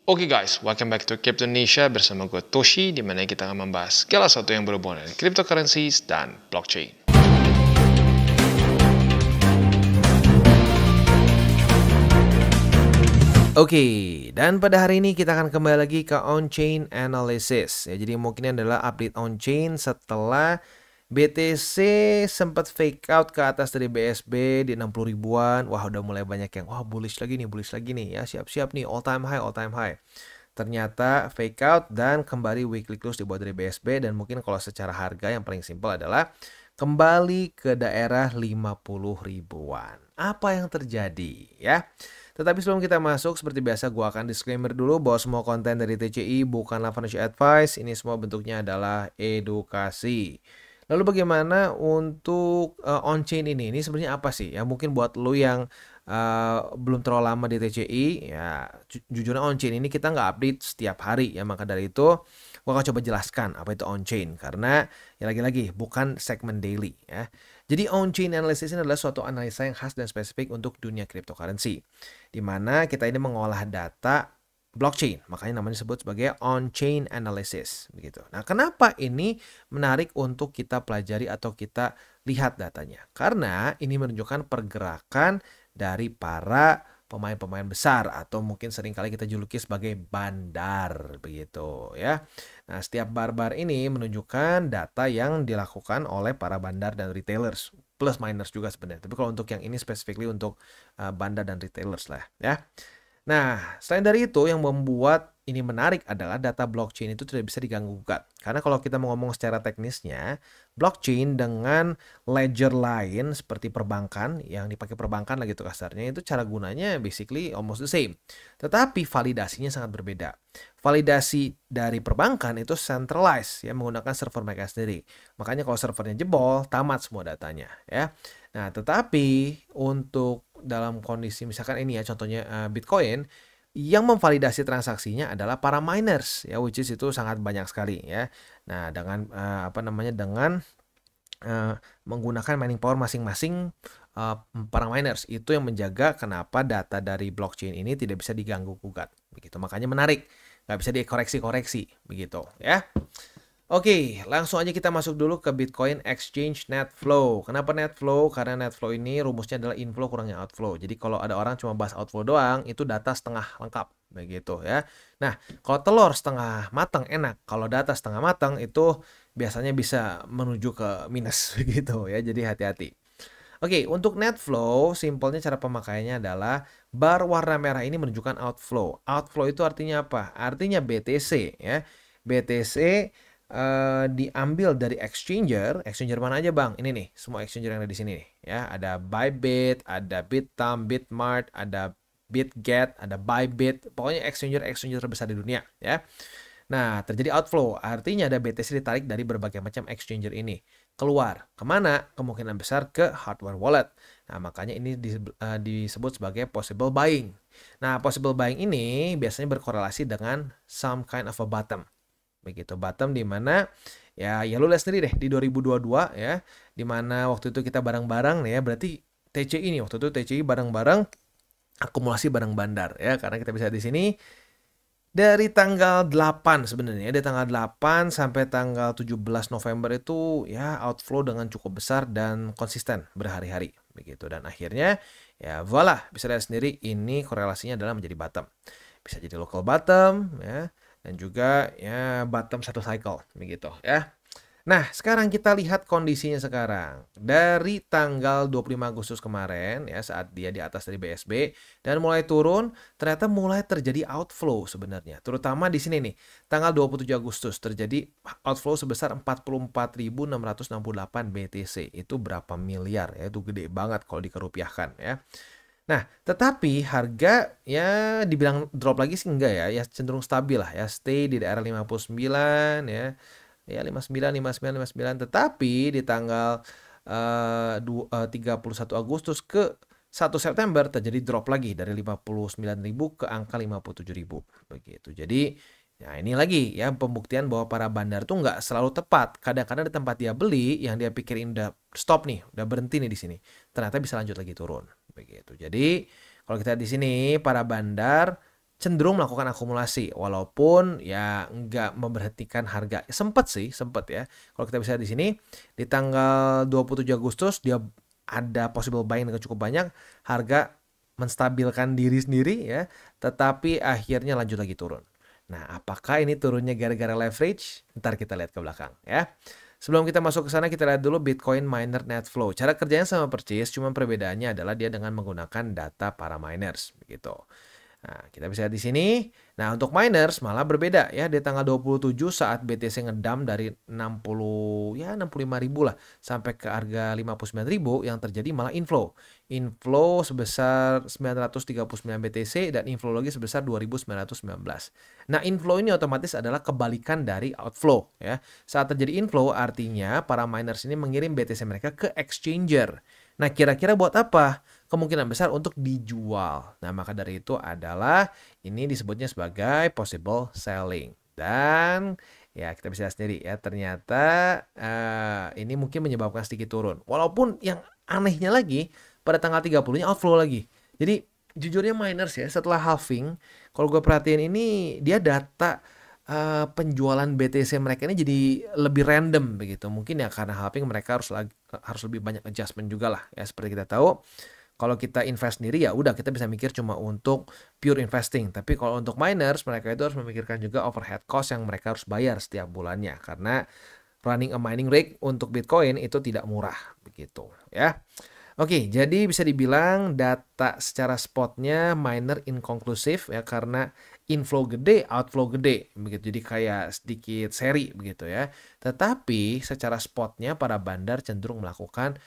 Oke guys, welcome back to Crypto Indonesia bersama gue Toshi, di mana kita akan membahas segala sesuatu yang berhubungan dengan cryptocurrencies dan blockchain. Oke, dan pada hari ini kita akan kembali lagi ke on-chain analysis. Ya, jadi mungkin ini adalah update on-chain setelah BTC sempat fake out ke atas dari BSB di 60 ribuan. Wah, udah mulai banyak yang bullish lagi nih. Ya, siap-siap nih all time high. Ternyata fake out dan kembali weekly close di bawah dari BSB, dan mungkin kalau secara harga yang paling simpel adalah kembali ke daerah 50 ribuan. Apa yang terjadi ya? Tetapi sebelum kita masuk, seperti biasa gue akan disclaimer dulu bahwa semua konten dari TCI bukanlah financial advice. Ini semua bentuknya adalah edukasi. Lalu bagaimana untuk on-chain ini? Ini sebenarnya apa sih? Ya mungkin buat lo yang belum terlalu lama di TCI, ya jujurnya on-chain ini kita nggak update setiap hari ya. Maka dari itu gue akan coba jelaskan apa itu on-chain. Karena ya lagi-lagi bukan segmen daily ya. Jadi on-chain analysis ini adalah suatu analisa yang khas dan spesifik untuk dunia cryptocurrency, di mana kita ini mengolah data blockchain, makanya namanya disebut sebagai on-chain analysis begitu. Nah, kenapa ini menarik untuk kita pelajari atau kita lihat datanya? Karena ini menunjukkan pergerakan dari para pemain-pemain besar, atau mungkin seringkali kita juluki sebagai bandar begitu ya. Nah, setiap bar-bar ini menunjukkan data yang dilakukan oleh para bandar dan retailers plus miners juga sebenarnya. Tapi kalau untuk yang ini specifically untuk bandar dan retailers lah ya. Nah, selain dari itu, yang membuat ini menarik adalah data blockchain itu tidak bisa diganggu-gugat. Karena kalau kita mau ngomong secara teknisnya, blockchain dengan ledger lain seperti perbankan, yang dipakai perbankan lah gitu kasarnya, itu cara gunanya basically almost the same. Tetapi validasinya sangat berbeda. Validasi dari perbankan itu centralized, ya, menggunakan server mereka sendiri. Makanya kalau servernya jebol, tamat semua datanya, ya. Nah, tetapi untuk dalam kondisi misalkan ini ya, contohnya Bitcoin, yang memvalidasi transaksinya adalah para miners ya, which is itu sangat banyak sekali ya. Nah, dengan dengan menggunakan mining power masing-masing para miners, itu yang menjaga kenapa data dari blockchain ini tidak bisa diganggu gugat begitu. Makanya menarik, nggak bisa dikoreksi-koreksi begitu ya. Oke, langsung aja kita masuk dulu ke Bitcoin Exchange Net Flow. Kenapa Net Flow? Karena Net Flow ini rumusnya adalah inflow kurangnya outflow. Jadi kalau ada orang cuma bahas outflow doang, itu data setengah lengkap begitu ya. Nah, kalau telur setengah matang enak, kalau data setengah matang itu biasanya bisa menuju ke minus begitu ya. Jadi hati-hati. Oke, untuk net flow, simpelnya cara pemakaiannya adalah bar warna merah ini menunjukkan outflow. Outflow itu artinya apa? Artinya BTC ya. BTC diambil dari exchanger mana aja bang? Ini nih, semua exchanger yang ada di sini nih ya. Ada Bybit, ada Bittime, Bitmart, ada Bitget, ada Bybit. Pokoknya exchanger terbesar di dunia ya. Nah, terjadi outflow, artinya ada BTC ditarik dari berbagai macam exchanger ini. Keluar, kemana? Kemungkinan besar ke hardware wallet. Nah, makanya ini disebut sebagai possible buying. Nah, possible buying ini biasanya berkorelasi dengan some kind of a bottom. Begitu, bottom di mana ya lu lihat sendiri deh di 2022 ya, di mana waktu itu kita bareng-bareng ya, berarti TCI nih waktu itu TCI bareng-bareng akumulasi bareng bandar ya, karena kita bisa di sini dari tanggal 8 sebenarnya, dari tanggal 8 sampai tanggal 17 November itu ya outflow dengan cukup besar dan konsisten berhari-hari begitu, dan akhirnya ya voila, bisa lihat sendiri ini korelasinya adalah menjadi bottom. Bisa jadi local bottom ya, dan juga ya bottom satu cycle begitu ya. Nah, sekarang kita lihat kondisinya sekarang. Dari tanggal 25 Agustus kemarin ya, saat dia di atas dari BSB dan mulai turun, ternyata mulai terjadi outflow sebenarnya. Terutama di sini nih, tanggal 27 Agustus terjadi outflow sebesar 44.668 BTC. Itu berapa miliar ya? Itu gede banget kalau dikerupiahkan ya. Nah, tetapi harga ya dibilang drop lagi sih enggak ya, ya cenderung stabil lah ya, stay di daerah 59 ya. Ya 59, tetapi di tanggal 31 Agustus ke 1 September terjadi drop lagi dari 59.000 ke angka 57.000 begitu. Jadi ya ini lagi ya pembuktian bahwa para bandar tuh nggak selalu tepat. Kadang-kadang di tempat dia beli yang dia pikirin udah stop nih, udah berhenti nih di sini, ternyata bisa lanjut lagi turun begitu. Jadi kalau kita di sini para bandar cenderung melakukan akumulasi walaupun ya nggak memberhentikan harga. Sempet ya. Kalau kita bisa di sini di tanggal 27 Agustus dia ada possible buying dengan cukup banyak, harga menstabilkan diri sendiri ya, tetapi akhirnya lanjut lagi turun. Nah, apakah ini turunnya gara-gara leverage? Ntar kita lihat ke belakang ya. Sebelum kita masuk ke sana, kita lihat dulu Bitcoin miner net flow. Cara kerjanya sama persis, cuma perbedaannya adalah dia dengan menggunakan data para miners begitu. Nah, kita bisa lihat di sini. Nah, untuk miners malah berbeda ya. Di tanggal 27 saat BTC ngedam dari 65.000 lah sampai ke harga 59.000, yang terjadi malah inflow. Inflow sebesar 939 BTC dan inflow lagi sebesar 2.919. Nah, inflow ini otomatis adalah kebalikan dari outflow ya. Saat terjadi inflow artinya para miners ini mengirim BTC mereka ke exchanger. Nah, kira-kira buat apa? Kemungkinan besar untuk dijual. Nah, maka dari itu adalah ini disebutnya sebagai possible selling. Dan ya kita bisa lihat sendiri ya, ternyata ini mungkin menyebabkan sedikit turun. Walaupun yang anehnya lagi pada tanggal 30-nya outflow lagi. Jadi jujurnya miners ya setelah halving, kalau gue perhatiin ini dia data penjualan BTC mereka ini jadi lebih random begitu. Mungkin ya karena halving mereka harus lebih banyak adjustment juga lah ya, seperti kita tahu. Kalau kita invest sendiri ya udah kita bisa mikir cuma untuk pure investing. Tapi kalau untuk miners mereka itu harus memikirkan juga overhead cost yang mereka harus bayar setiap bulannya, karena running a mining rig untuk Bitcoin itu tidak murah begitu ya. Oke, jadi bisa dibilang data secara spotnya miner inconclusive ya, karena inflow gede, outflow gede begitu. Jadi kayak sedikit seri begitu ya. Tetapi secara spotnya para bandar cenderung melakukan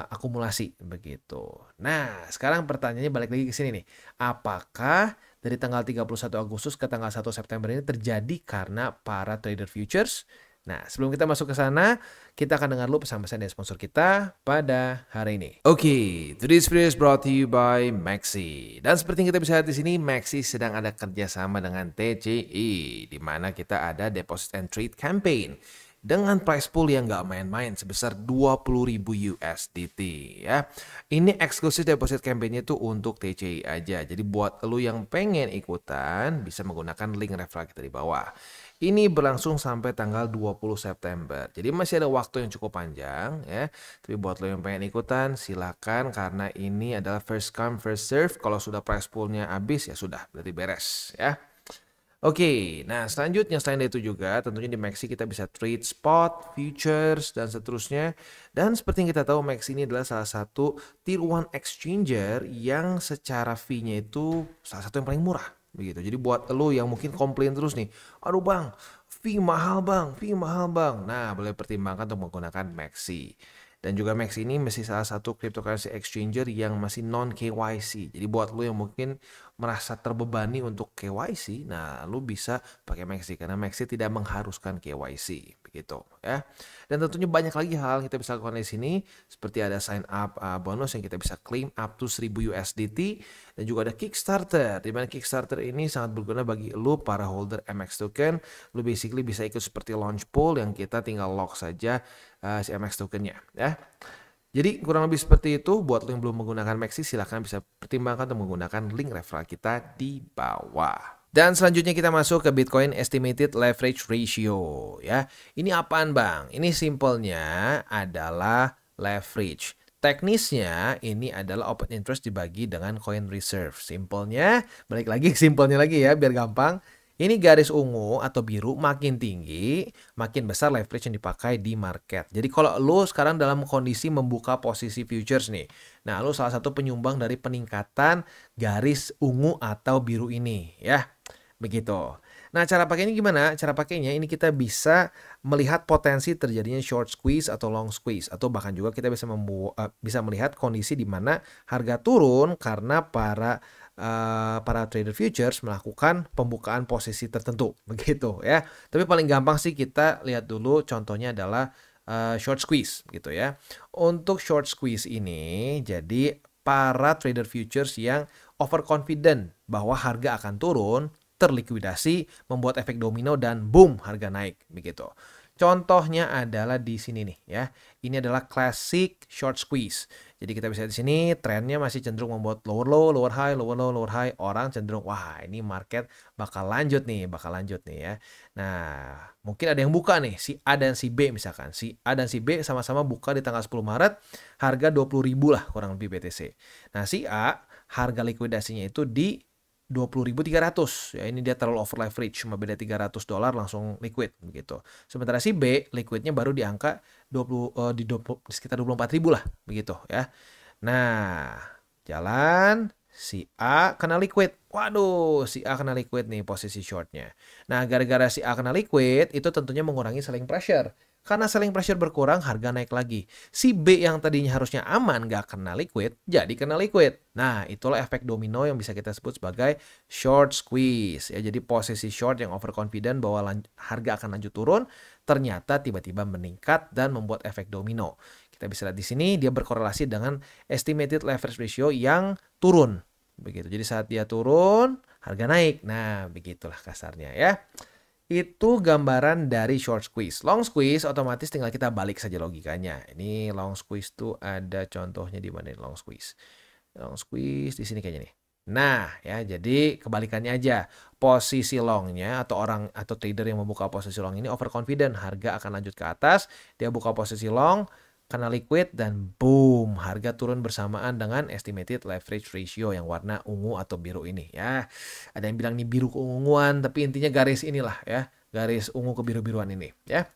akumulasi begitu. Nah, sekarang pertanyaannya balik lagi ke sini nih. Apakah dari tanggal 31 Agustus ke tanggal 1 September ini terjadi karena para trader futures? Nah, sebelum kita masuk ke sana, kita akan dengar dulu pesan-pesan dari sponsor kita pada hari ini. Oke, today's video is brought to you by Maxi. Dan seperti yang kita bisa lihat di sini, Maxi sedang ada kerjasama dengan TCE, di mana kita ada deposit and trade campaign dengan price pool yang nggak main-main sebesar 20.000 USDT ya. Ini eksklusif deposit campaign-nya tuh untuk TCI aja. Jadi buat lu yang pengen ikutan bisa menggunakan link referral kita di bawah. Ini berlangsung sampai tanggal 20 September. Jadi masih ada waktu yang cukup panjang ya. Tapi buat lo yang pengen ikutan silakan, karena ini adalah first come first serve. Kalau sudah price pool-nya habis ya sudah, berarti beres ya. Oke, nah selanjutnya selain itu juga tentunya di Maxi kita bisa trade spot, futures, dan seterusnya. Dan seperti yang kita tahu Maxi ini adalah salah satu tier 1 exchanger yang secara fee-nya itu salah satu yang paling murah begitu. Jadi buat lo yang mungkin komplain terus nih, aduh bang, fee mahal bang. Nah, boleh pertimbangkan untuk menggunakan Maxi. Dan juga Maxi ini masih salah satu cryptocurrency exchanger yang masih non KYC. Jadi buat lo yang mungkin merasa terbebani untuk KYC, nah lo bisa pakai Maxi karena Maxi tidak mengharuskan KYC begitu ya. Dan tentunya banyak lagi hal yang kita bisa lakukan di sini, seperti ada sign up bonus yang kita bisa claim up to 1.000 USDT, dan juga ada Kickstarter, di mana Kickstarter ini sangat berguna bagi lo para holder MX token. Lo basically bisa ikut seperti launch pool yang kita tinggal lock saja si MX tokennya ya. Jadi kurang lebih seperti itu. Buat lo yang belum menggunakan Maxi, silahkan bisa pertimbangkan untuk menggunakan link referral kita di bawah. Dan selanjutnya kita masuk ke Bitcoin Estimated Leverage Ratio ya. Ini apaan bang? Ini simpelnya adalah leverage. Teknisnya ini adalah open interest dibagi dengan coin reserve. Simpelnya, balik lagi ke simpelnya lagi ya biar gampang. Ini garis ungu atau biru makin tinggi, makin besar leverage yang dipakai di market. Jadi kalau lo sekarang dalam kondisi membuka posisi futures nih, nah lo salah satu penyumbang dari peningkatan garis ungu atau biru ini ya, begitu. Nah cara pakainya gimana? Cara pakainya ini kita bisa melihat potensi terjadinya short squeeze atau long squeeze, atau bahkan juga kita bisa melihat kondisi di mana harga turun karena para trader futures melakukan pembukaan posisi tertentu begitu ya. Tapi paling gampang sih kita lihat dulu contohnya adalah short squeeze gitu ya. Untuk short squeeze ini jadi para trader futures yang overconfident bahwa harga akan turun, terlikuidasi, membuat efek domino dan boom harga naik begitu. Contohnya adalah di sini nih ya. Ini adalah classic short squeeze. Jadi kita bisa lihat di sini trennya masih cenderung membuat lower low, lower high, lower low, lower high. Orang cenderung wah ini market bakal lanjut nih ya. Nah, mungkin ada yang buka nih si A dan si B misalkan. Si A dan si B sama-sama buka di tanggal 10 Maret, harga 20.000 lah kurang lebih BTC. Nah, si A harga likuidasinya itu di 20.300 ya, ini dia terlalu over leverage, cuma beda $300 langsung liquid begitu. Sementara si B liquidnya baru di angka 20 sekitar 24.000 lah begitu ya. Nah, jalan si A kena liquid. Waduh, si A kena liquid nih posisi shortnya. Nah, gara-gara si A kena liquid itu tentunya mengurangi selling pressure. Karena selling pressure berkurang, harga naik lagi. Si B yang tadinya harusnya aman gak kena liquid, jadi kena liquid. Nah, itulah efek domino yang bisa kita sebut sebagai short squeeze. Ya, jadi posisi short yang overconfident bahwa harga akan lanjut turun, ternyata tiba-tiba meningkat dan membuat efek domino. Kita bisa lihat di sini, dia berkorelasi dengan estimated leverage ratio yang turun. Begitu. Jadi saat dia turun, harga naik. Nah, begitulah kasarnya ya. Itu gambaran dari short squeeze. Long squeeze otomatis tinggal kita balik saja logikanya. Ini long squeeze tuh ada contohnya di mana long squeeze. Long squeeze di sini kayaknya nih. Nah, ya jadi kebalikannya aja. Posisi longnya atau orang atau trader yang membuka posisi long ini overconfident, harga akan lanjut ke atas, dia buka posisi long, kena liquid dan boom, harga turun bersamaan dengan estimated leverage ratio yang warna ungu atau biru ini ya. Ada yang bilang ini biru keunguan, tapi intinya garis inilah ya, garis ungu ke biru-biruan ini ya.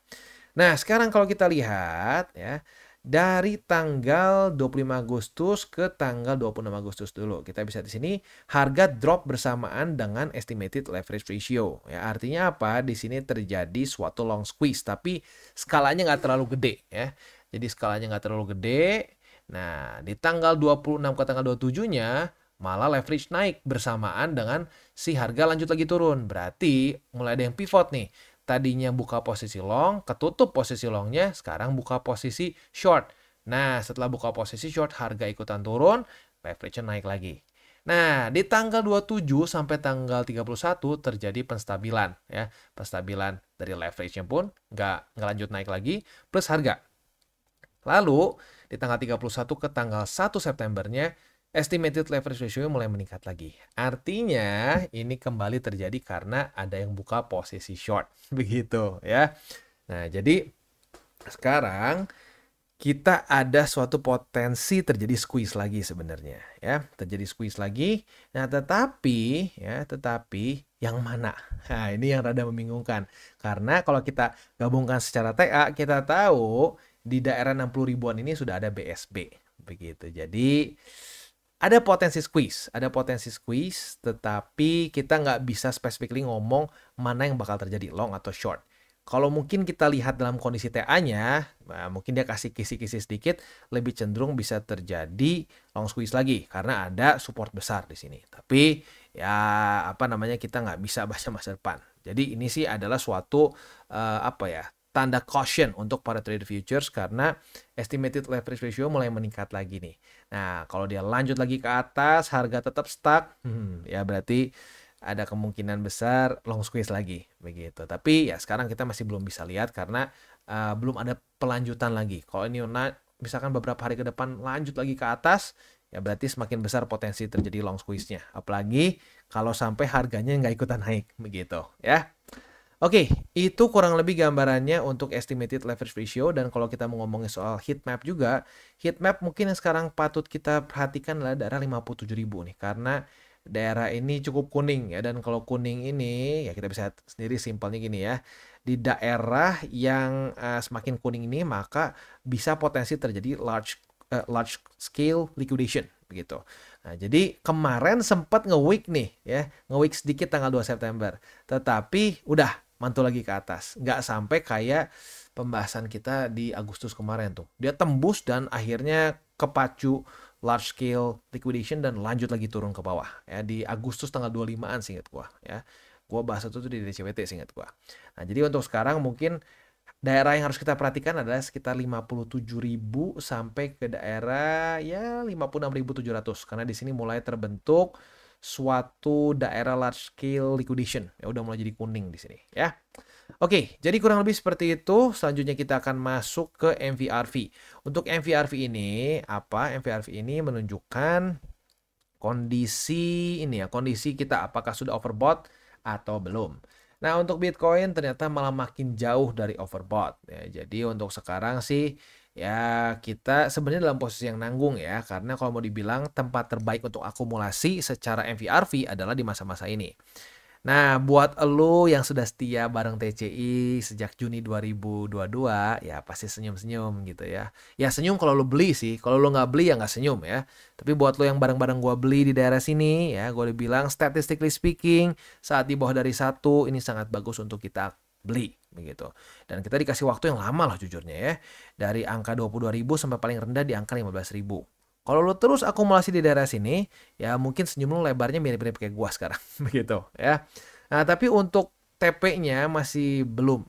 Nah, sekarang kalau kita lihat ya, dari tanggal 25 Agustus ke tanggal 26 Agustus dulu. Kita bisa di sini harga drop bersamaan dengan estimated leverage ratio. Ya, artinya apa? Di sini terjadi suatu long squeeze, tapi skalanya nggak terlalu gede ya. Jadi skalanya nggak terlalu gede. Nah, di tanggal 26 ke tanggal 27-nya malah leverage naik bersamaan dengan si harga lanjut lagi turun. Berarti mulai ada yang pivot nih. Tadinya buka posisi long, ketutup posisi longnya, sekarang buka posisi short. Nah, setelah buka posisi short, harga ikutan turun, leverage-nya naik lagi. Nah, di tanggal 27 sampai tanggal 31 terjadi penstabilan ya. Penstabilan dari leverage-nya pun nggak lanjut naik lagi, plus harga. Lalu, di tanggal 31 ke tanggal 1 Septembernya, estimated leverage ratio mulai meningkat lagi. Artinya, ini kembali terjadi karena ada yang buka posisi short. Begitu ya. Nah, jadi sekarang kita ada suatu potensi terjadi squeeze lagi sebenarnya ya, terjadi squeeze lagi. Nah, tetapi yang mana? Nah, ini yang rada membingungkan. Karena kalau kita gabungkan secara TA, kita tahu di daerah 60 ribuan ini sudah ada BSB begitu. Jadi ada potensi squeeze, tetapi kita nggak bisa specifically ngomong mana yang bakal terjadi long atau short. Kalau mungkin kita lihat dalam kondisi TA-nya, nah mungkin dia kasih kisi-kisi sedikit, lebih cenderung bisa terjadi long squeeze lagi karena ada support besar di sini. Tapi ya apa namanya kita nggak bisa baca masa depan. Jadi ini sih adalah suatu tanda caution untuk para trader futures karena estimated leverage ratio mulai meningkat lagi nih. Nah, kalau dia lanjut lagi ke atas, harga tetap stuck, ya berarti ada kemungkinan besar long squeeze lagi begitu. Tapi ya sekarang kita masih belum bisa lihat karena belum ada pelanjutan lagi. Kalau ini misalkan beberapa hari ke depan lanjut lagi ke atas, ya berarti semakin besar potensi terjadi long squeeze-nya. Apalagi kalau sampai harganya nggak ikutan naik begitu ya. Oke, itu kurang lebih gambarannya untuk estimated leverage ratio. Dan kalau kita mau ngomongin soal heat map juga, heat map mungkin yang sekarang patut kita perhatikan adalah daerah 57.000 nih. Karena daerah ini cukup kuning ya. Dan kalau kuning ini, ya kita bisa sendiri simpelnya gini ya. Di daerah yang semakin kuning ini, maka bisa potensi terjadi large scale liquidation begitu. Nah, jadi kemarin sempat nge-week nih ya, nge-week sedikit tanggal 2 September. Tetapi udah mantul lagi ke atas. Nggak sampai kayak pembahasan kita di Agustus kemarin tuh. Dia tembus dan akhirnya kepacu large scale liquidation dan lanjut lagi turun ke bawah. Ya, di Agustus tanggal 25-an seingat gua ya. Gua bahas itu tuh di DCWT seingat gua. Nah, jadi untuk sekarang mungkin daerah yang harus kita perhatikan adalah sekitar 57.000 sampai ke daerah ya 56.700 karena di sini mulai terbentuk suatu daerah large scale liquidation. Ya udah mulai jadi kuning di sini ya. Oke, jadi kurang lebih seperti itu. Selanjutnya kita akan masuk ke MVRV. Untuk MVRV ini apa? MVRV ini menunjukkan kondisi ini ya, kondisi kita apakah sudah overbought atau belum. Nah, untuk Bitcoin ternyata malah makin jauh dari overbought ya. Jadi untuk sekarang sih ya kita sebenarnya dalam posisi yang nanggung ya, karena kalau mau dibilang tempat terbaik untuk akumulasi secara MVRV adalah di masa-masa ini. Nah, buat elu yang sudah setia bareng TCI sejak Juni 2022, ya pasti senyum-senyum gitu ya. Ya senyum kalau lu beli sih, kalau lu nggak beli ya nggak senyum ya. Tapi buat lu yang bareng-bareng gua beli di daerah sini, ya gue udah bilang statistically speaking, saat di bawah dari 1, ini sangat bagus untuk kita beli begitu. Dan kita dikasih waktu yang lama lah jujurnya ya. Dari angka 22.000 sampai paling rendah di angka 15.000. Kalau lo terus akumulasi di daerah sini, ya mungkin senyum lo lebarnya mirip-mirip kayak gua sekarang, begitu ya. Nah, tapi untuk TP-nya masih belum,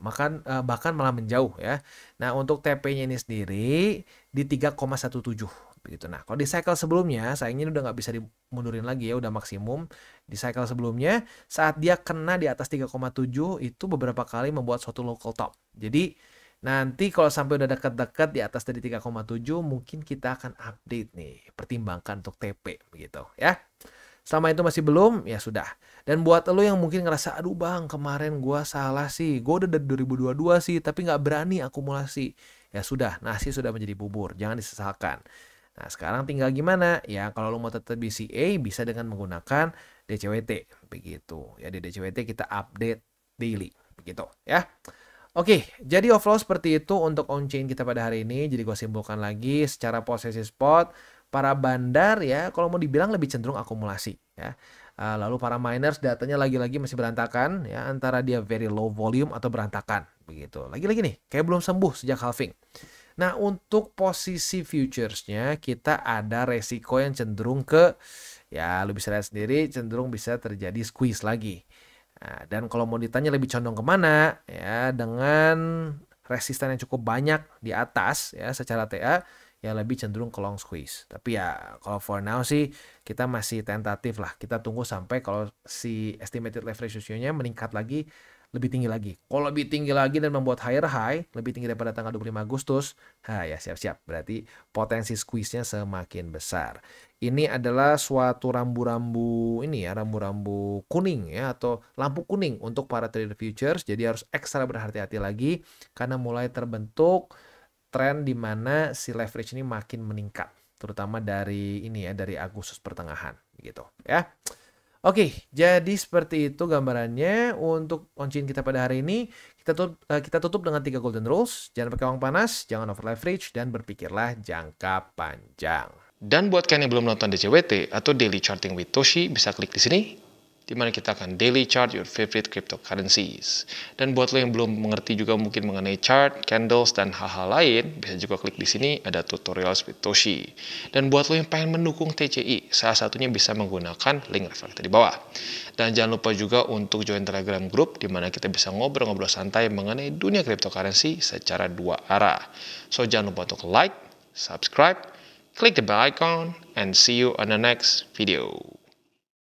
bahkan malah menjauh ya. Nah, untuk TP-nya ini sendiri di 3,17 begitu. Nah, kalau di cycle sebelumnya, sayangnya udah nggak bisa dimundurin lagi ya, udah maksimum. Di cycle sebelumnya, saat dia kena di atas 3,7 itu beberapa kali membuat suatu local top. Jadi nanti kalau sampai udah dekat-dekat di atas dari 3,7 mungkin kita akan update nih, pertimbangkan untuk TP begitu ya. Selama itu masih belum, ya sudah. Dan buat lo yang mungkin ngerasa, aduh bang kemarin gua salah sih, gua udah dari 2022 sih tapi nggak berani akumulasi. Ya sudah, nasi sudah menjadi bubur, jangan disesalkan. Nah sekarang tinggal gimana? Ya kalau lo mau tetap BCA bisa dengan menggunakan DCWT begitu. Ya di DCWT kita update daily begitu ya. Oke, jadi overall seperti itu untuk on-chain kita pada hari ini. Jadi gue simpulkan lagi secara posisi spot, para bandar ya kalau mau dibilang lebih cenderung akumulasi ya. Lalu para miners datanya lagi-lagi masih berantakan ya, antara dia very low volume atau berantakan begitu. Lagi-lagi nih, kayak belum sembuh sejak halving. Nah, untuk posisi futuresnya kita ada resiko yang cenderung ke, ya lu bisa lihat sendiri, cenderung bisa terjadi squeeze lagi. Nah, dan kalau mau ditanya lebih condong kemana, ya dengan resisten yang cukup banyak di atas ya secara TA, ya lebih cenderung ke long squeeze. Tapi ya kalau for now sih kita masih tentatif lah. Kita tunggu sampai kalau si estimated leverage ratio-nya meningkat lagi, lebih tinggi lagi. Kalau lebih tinggi lagi dan membuat higher high, lebih tinggi daripada tanggal 25 Agustus, ya siap-siap. Berarti potensi squeeze-nya semakin besar. Ini adalah suatu rambu-rambu ini ya, rambu-rambu kuning ya, atau lampu kuning untuk para trader futures. Jadi harus ekstra berhati-hati lagi karena mulai terbentuk tren di mana si leverage ini makin meningkat, terutama dari ini ya, dari Agustus pertengahan gitu ya. Oke, jadi seperti itu gambarannya untuk on-chain kita pada hari ini. Kita tutup dengan 3 golden rules. Jangan pakai uang panas, jangan over leverage, dan berpikirlah jangka panjang. Dan buat kalian yang belum nonton DCWT atau Daily Charting with Toshi, bisa klik di sini, di mana kita akan daily chart your favorite cryptocurrencies. Dan buat lo yang belum mengerti juga mungkin mengenai chart, candles, dan hal-hal lain, bisa juga klik di sini ada tutorials with Toshi. Dan buat lo yang pengen mendukung TCI, salah satunya bisa menggunakan link reflektor di bawah. Dan jangan lupa juga untuk join Telegram group, di mana kita bisa ngobrol-ngobrol santai mengenai dunia cryptocurrency secara 2 arah. So jangan lupa untuk like, subscribe, click the bell icon, and see you on the next video.